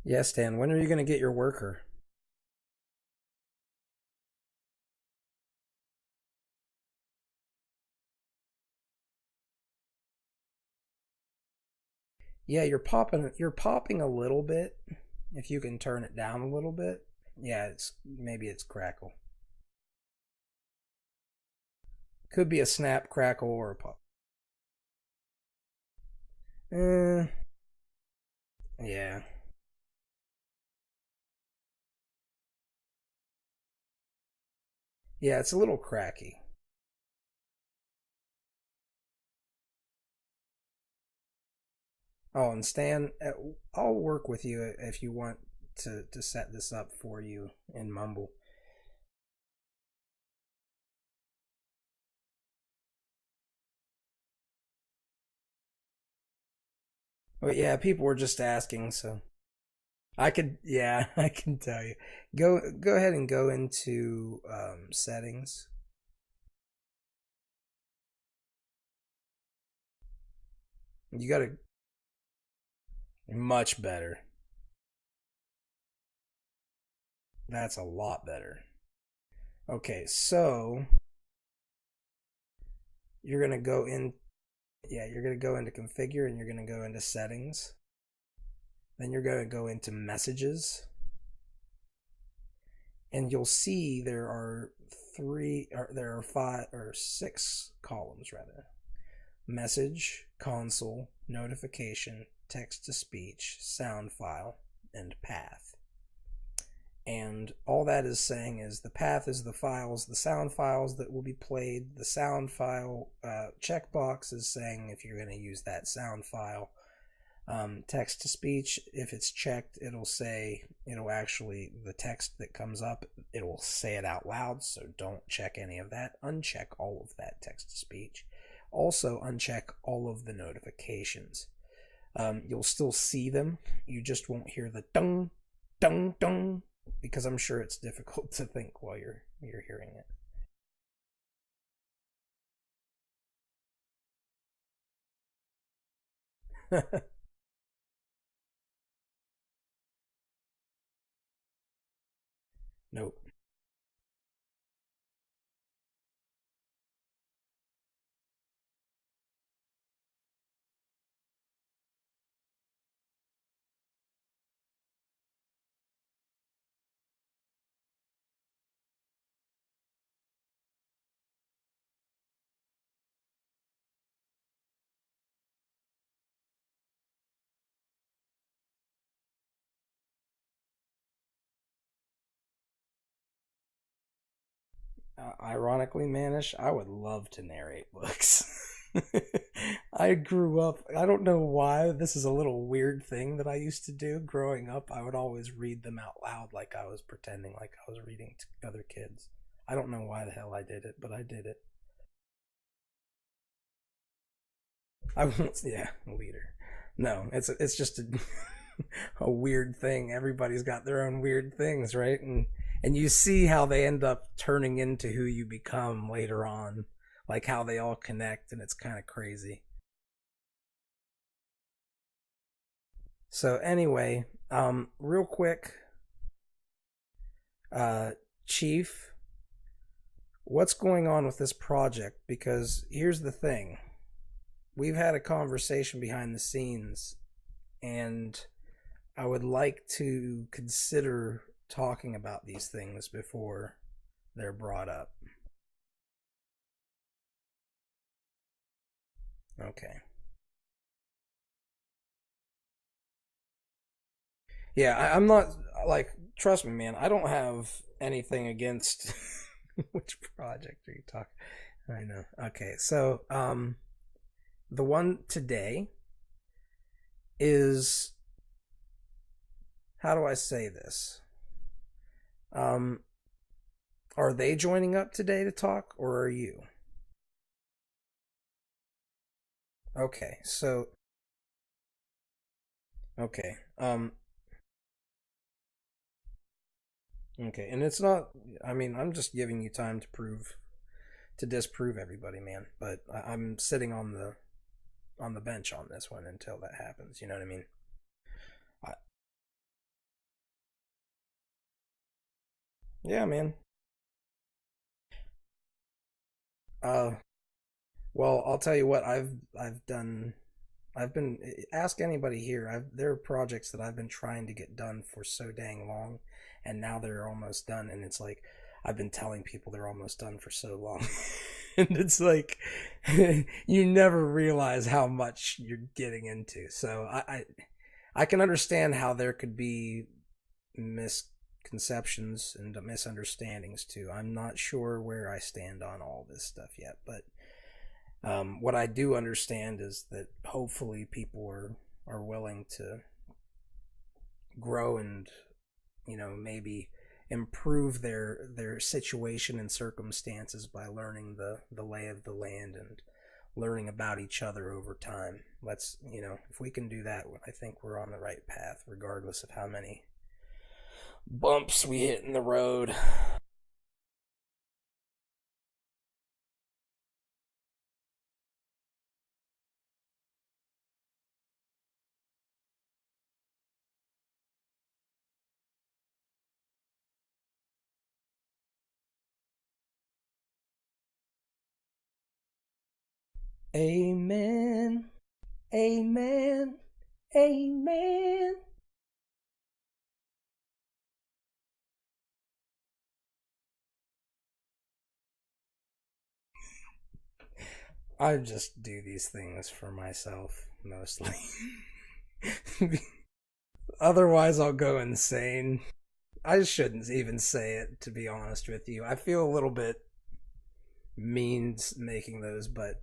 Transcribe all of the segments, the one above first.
Yes, Dan, when are you going to get your worker? Yeah, you're popping a little bit. If you can turn it down a little bit. Yeah, it's crackle. Could be a snap, crackle, or a pop. Eh, yeah. Yeah, it's a little cracky. Oh, and Stan, I'll work with you if you want to set this up for you in Mumble. But yeah, people were just asking, so I could, yeah, I can tell you. Go ahead and go into settings. You got to much better. That's a lot better. Okay, so you're gonna go in. Yeah, you're gonna go into configure and you're gonna go into settings. Then you're gonna go into messages, and you'll see there are there are five or six columns rather: message, console, notification, text to speech, sound file, and path. And all that is saying is the path is the files, the sound files that will be played. The sound file checkbox is saying if you're going to use that sound file. Text to speech, if it's checked, it'll actually, the text that comes up, it will say it out loud, so don't check any of that. Uncheck all of that text to speech. Also, uncheck all of the notifications. You'll still see them, you just won't hear the dung, dung, dung, because I'm sure it's difficult to think while you're hearing it. Nope. Ironically, Manish, I would love to narrate books. I grew up, I don't know why, this is a little weird thing that I used to do. Growing up, I would always read them out loud like I was pretending like I was reading to other kids. I don't know why the hell I did it, but I did it. I won't, yeah, leader. No, it's just a weird thing. Everybody's got their own weird things, right? And you see how they end up turning into who you become later on, like how they all connect, and it's kind of crazy. So anyway, real quick, uh, Chief, what's going on with this project? Because here's the thing: we've had a conversation behind the scenes, and I would like to consider talking about these things before they're brought up. Okay. Yeah, I'm not like, trust me, man. I don't have anything against which project are you talking? I know. Okay, so the one today is, how do I say this? Um, are they joining up today to talk, or are you? Okay, so okay, okay, and it's not. I mean, I'm just giving you time to disprove everybody, man. But I'm sitting on the bench on this one until that happens. You know what I mean? Yeah, man. Uh, well, I'll tell you what I've done. I've been ask anybody here. There are projects that I've been trying to get done for so dang long, and now they're almost done. And it's like I've been telling people they're almost done for so long, and it's like you never realize how much you're getting into. So I can understand how there could be misconceptions and misunderstandings too. I'm not sure where I stand on all this stuff yet, but what I do understand is that hopefully people are willing to grow and maybe improve their situation and circumstances by learning the lay of the land and learning about each other over time. Let's if we can do that, I think we're on the right path, regardless of how many bumps we hit in the road. Amen. Amen. Amen. I just do these things for myself mostly. Otherwise, I'll go insane. I shouldn't even say it, to be honest with you. I feel a little bit mean making those, but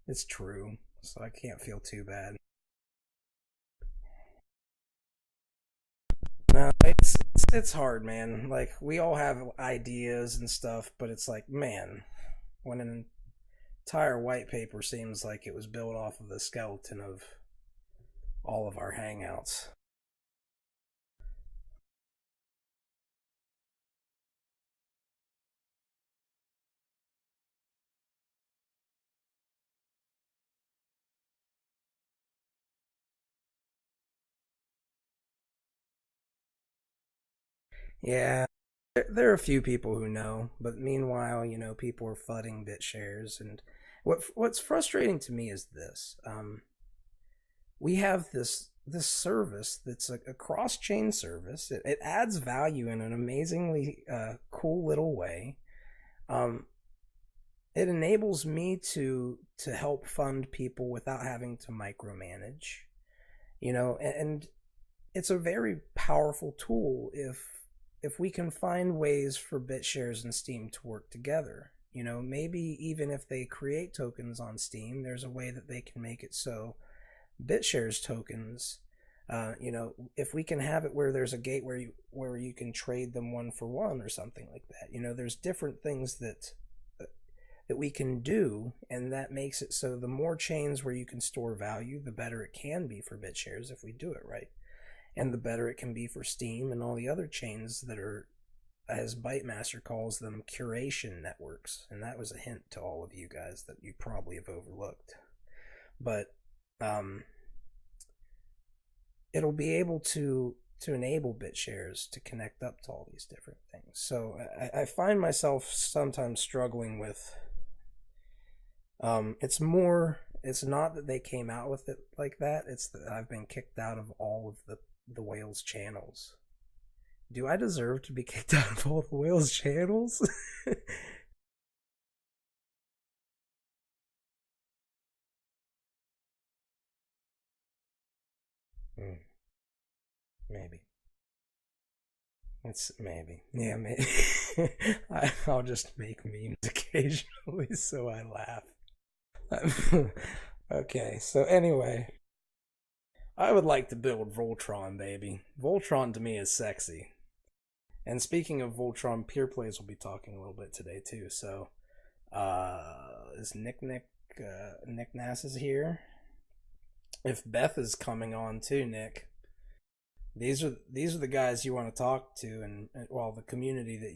it's true, so I can't feel too bad. No, it's hard, man. Like we all have ideas and stuff, but it's like, man, when an entire white paper seems like it was built off of the skeleton of all of our hangouts. Yeah, there are a few people who know, but meanwhile, people are flooding bit shares, and what's frustrating to me is this: we have this service that's a cross chain service. It adds value in an amazingly cool little way. Um, it enables me to help fund people without having to micromanage, and it's a very powerful tool if we can find ways for BitShares and Steam to work together. Maybe even if they create tokens on Steam, there's a way that they can make it so BitShares tokens, if we can have it where there's a gate where you can trade them one for one or something like that. There's different things that we can do, and that makes it so the more chains where you can store value, the better it can be for BitShares if we do it right, and the better it can be for Steam and all the other chains that are, as Bytemaster calls them, curation networks. And that was a hint to all of you guys that you probably have overlooked. But um, it'll be able to enable BitShares to connect up to all these different things. So I find myself sometimes struggling with. It's not that they came out with it like that. It's that I've been kicked out of all of the whales channels. Do I deserve to be kicked out of all the whales channels? Hmm, maybe. It's maybe. Yeah, maybe. I'll just make memes occasionally so I laugh. Okay, so anyway, I would like to build Voltron, baby. Voltron to me is sexy. And speaking of Voltron, Peer Plays will be talking a little bit today too. So, is Nick Nass is here? If Beth is coming on too, Nick, these are the guys you want to talk to, and well, the community that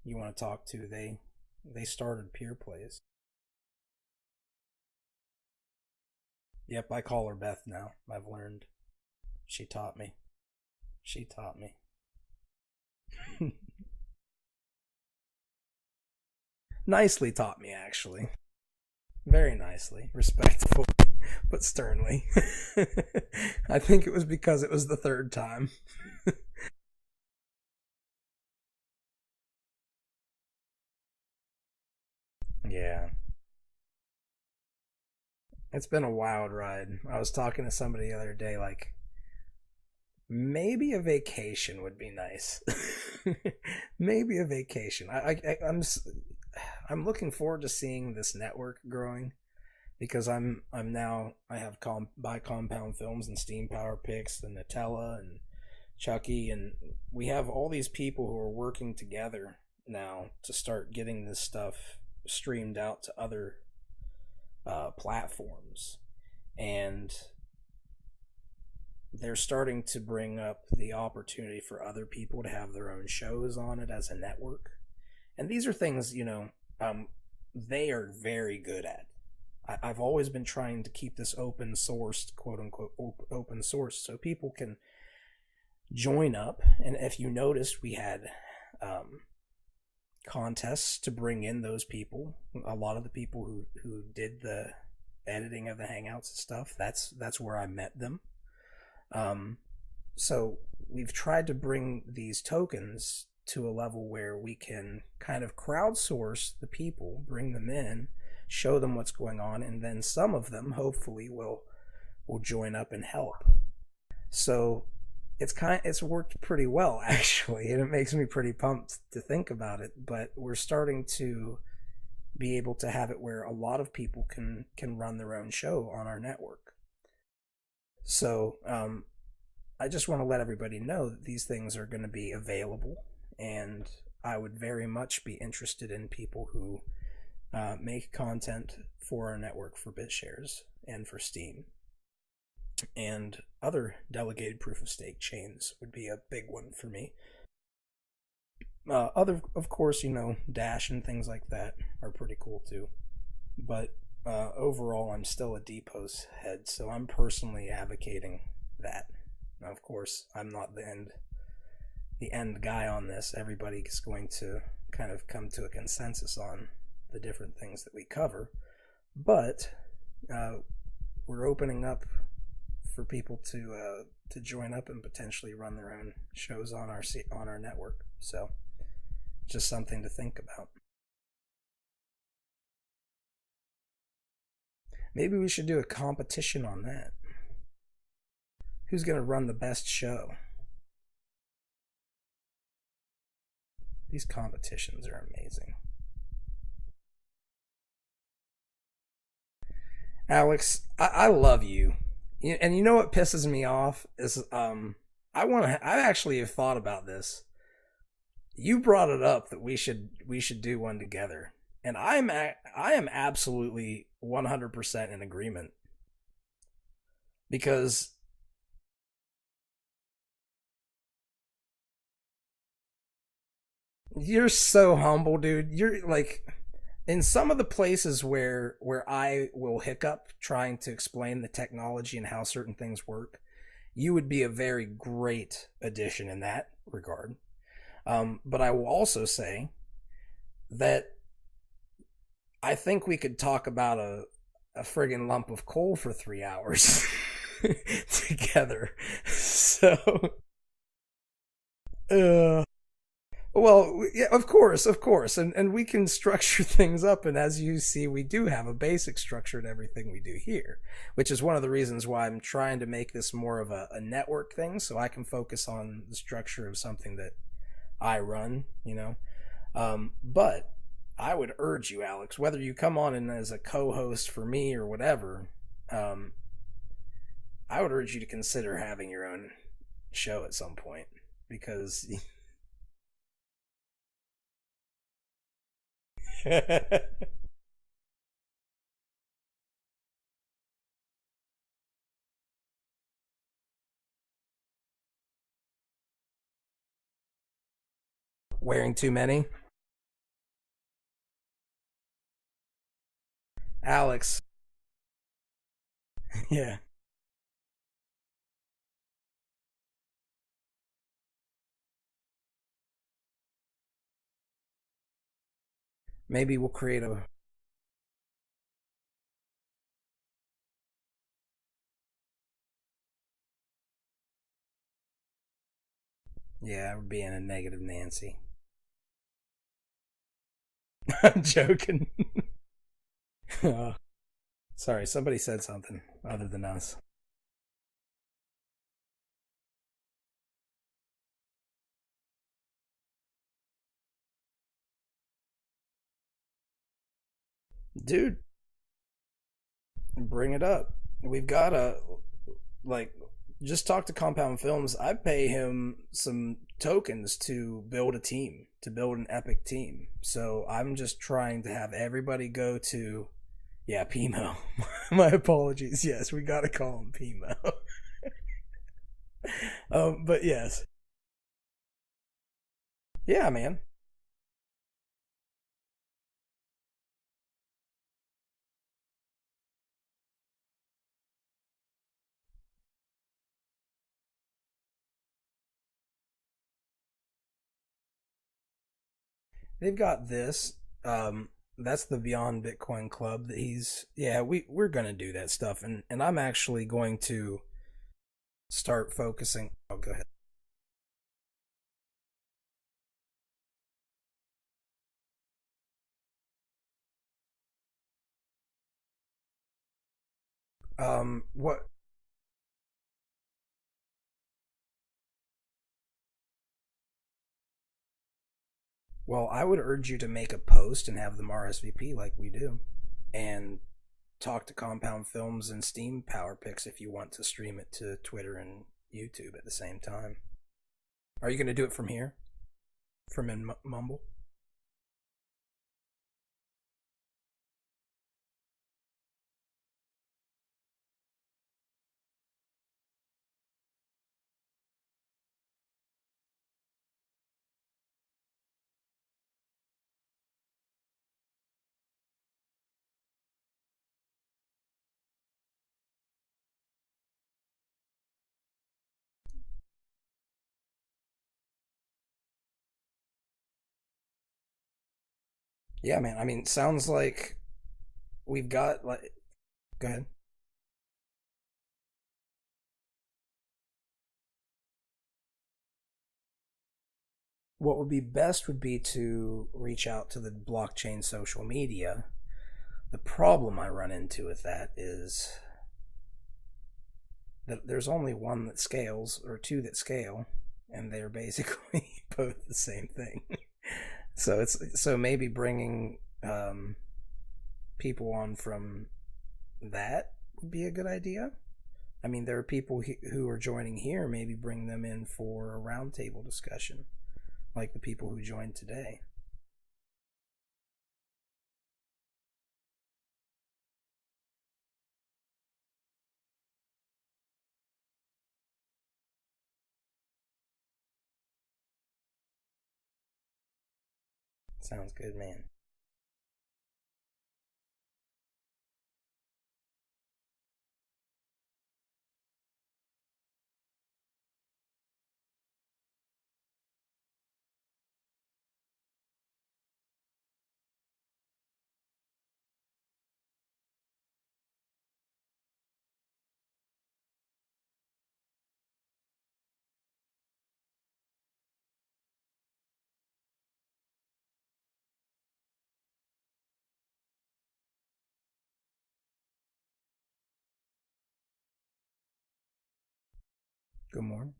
you want to talk to. They started Peer Plays. Yep, I call her Beth now. I've learned. She taught me. She taught me. Nicely taught me, actually. Very nicely, respectfully, but sternly. I think it was because it was the third time. Yeah. It's been a wild ride. I was talking to somebody the other day, like, maybe a vacation would be nice. Maybe a vacation. I'm looking forward to seeing this network growing because I'm now I have by Compound Films and Steam Power Picks and Nutella and Chucky, and we have all these people who are working together now to start getting this stuff streamed out to other platforms, and they're starting to bring up the opportunity for other people to have their own shows on it as a network. And these are things, they are very good at. I've always been trying to keep this open sourced, quote unquote, open source, so people can join up. And if you noticed, we had contests to bring in those people. A lot of the people who did the editing of the hangouts and stuff. That's where I met them. Um, so we've tried to bring these tokens to a level where we can kind of crowdsource the people, bring them in, show them what's going on, and then some of them hopefully will join up and help. So it's worked pretty well actually, and it makes me pretty pumped to think about it. But we're starting to be able to have it where a lot of people can run their own show on our network. So I just want to let everybody know that these things are going to be available, and I would very much be interested in people who make content for our network for BitShares and for Steam. And other delegated proof of stake chains would be a big one for me. Other, of course, Dash and things like that are pretty cool too. But overall, I'm still a DPoS head, so I'm personally advocating that. Now, of course, I'm not the end guy on this. Everybody is going to kind of come to a consensus on the different things that we cover, but we're opening up for people to join up and potentially run their own shows on our network. So, just something to think about. Maybe we should do a competition on that. Who's going to run the best show? These competitions are amazing. Alex, I love you. And you know what pisses me off is I actually have thought about this. You brought it up that we should do one together. And I am absolutely 100% in agreement because you're so humble, dude. You're like in some of the places where I will hiccup trying to explain the technology and how certain things work, you would be a very great addition in that regard. But I will also say that I think we could talk about a friggin' lump of coal for 3 hours together. So, uh, well, yeah, of course, and we can structure things up. And as you see, we do have a basic structure to everything we do here, which is one of the reasons why I'm trying to make this more of a network thing, so I can focus on the structure of something that I run. But I would urge you, Alex, whether you come on in as a co-host for me or whatever, um, I would urge you to consider having your own show at some point because wearing too many. Alex, yeah. Maybe we'll create a. Yeah, we're being a negative Nancy. I'm joking. Oh, sorry, somebody said something other than us. Dude, bring it up. We've got a like just talk to Compound Films. I pay him some tokens to build a team, to build an epic team. So I'm just trying to have everybody go to yeah, Pimo. My apologies. Yes, we gotta call him Pimo. But yes, yeah, man. They've got this. That's the Beyond Bitcoin Club that he's. Yeah, we're gonna do that stuff, and I'm actually going to start focusing. Oh, go ahead. What? Well, I would urge you to make a post and have them RSVP like we do, and talk to Compound Films and Steam Power Picks if you want to stream it to Twitter and YouTube at the same time. Are you going to do it from here? From in Mumble? Yeah, man. I mean, sounds like we've got like. Go ahead. What would be best would be to reach out to the blockchain social media. The problem I run into with that is that there's only one that scales or two that scale, and they're basically both the same thing. So maybe bringing people on from that would be a good idea. I mean, there are people who are joining here. Maybe bring them in for a roundtable discussion, like the people who joined today. Sounds good, man. Good morning.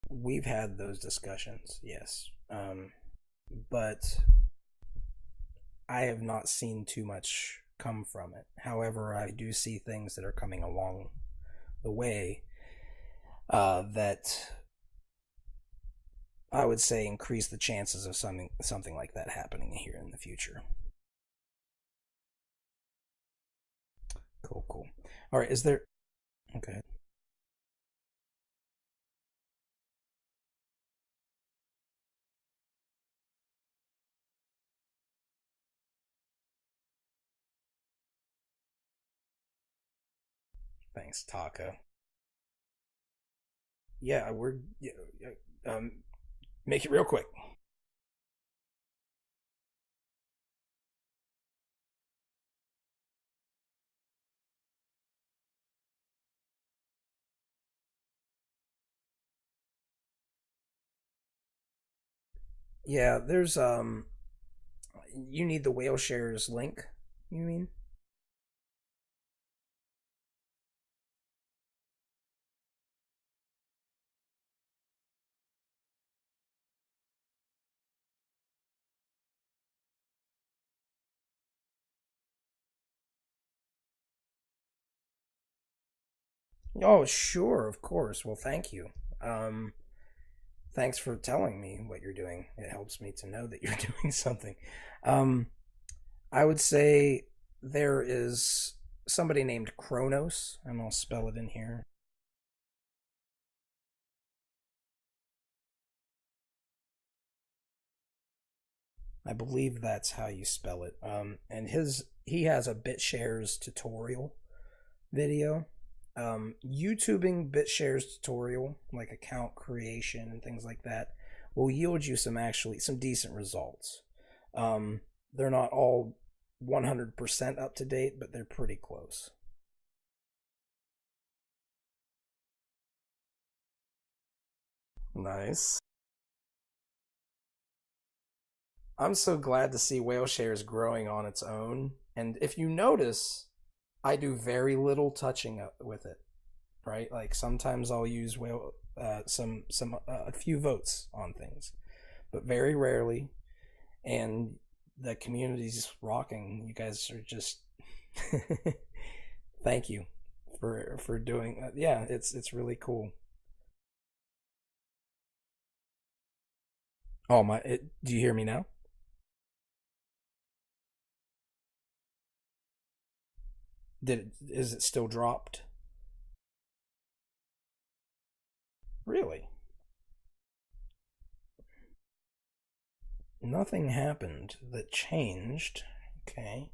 We've had those discussions, yes, but I have not seen too much come from it. However, I do see things that are coming along the way that I would say increase the chances of something like that happening here in the future. Cool, cool. All right, is there? Okay. Thanks, Taco. Yeah, we're yeah, make it real quick. Yeah, there's you need the whale shares link, you mean? Oh, sure, of course. Well, thank you. Um Thanks for telling me what you're doing. It helps me to know that you're doing something. Um I would say there is somebody named Kronos, and I'll spell it in here. I believe that's how you spell it. And he has a BitShares tutorial video. YouTubing BitShares tutorial, like account creation and things like that, will yield you some decent results. They're not all 100% up to date, but they're pretty close. Nice. I'm so glad to see whale shares growing on its own. And if you notice, I do very little touching up with it, right? Like sometimes I'll use whale some a few votes on things, but very rarely. And the community's rocking. You guys are just thank you for doing. Yeah, it's really cool. Oh my! Do you hear me now? Is it still dropped? Really? Nothing happened that changed. Okay.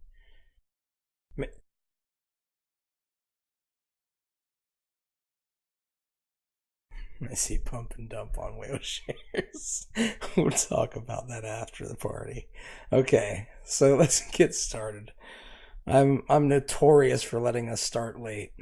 I see pump and dump on whale shares. We'll talk about that after the party. Okay, so let's get started. I'm notorious for letting us start late.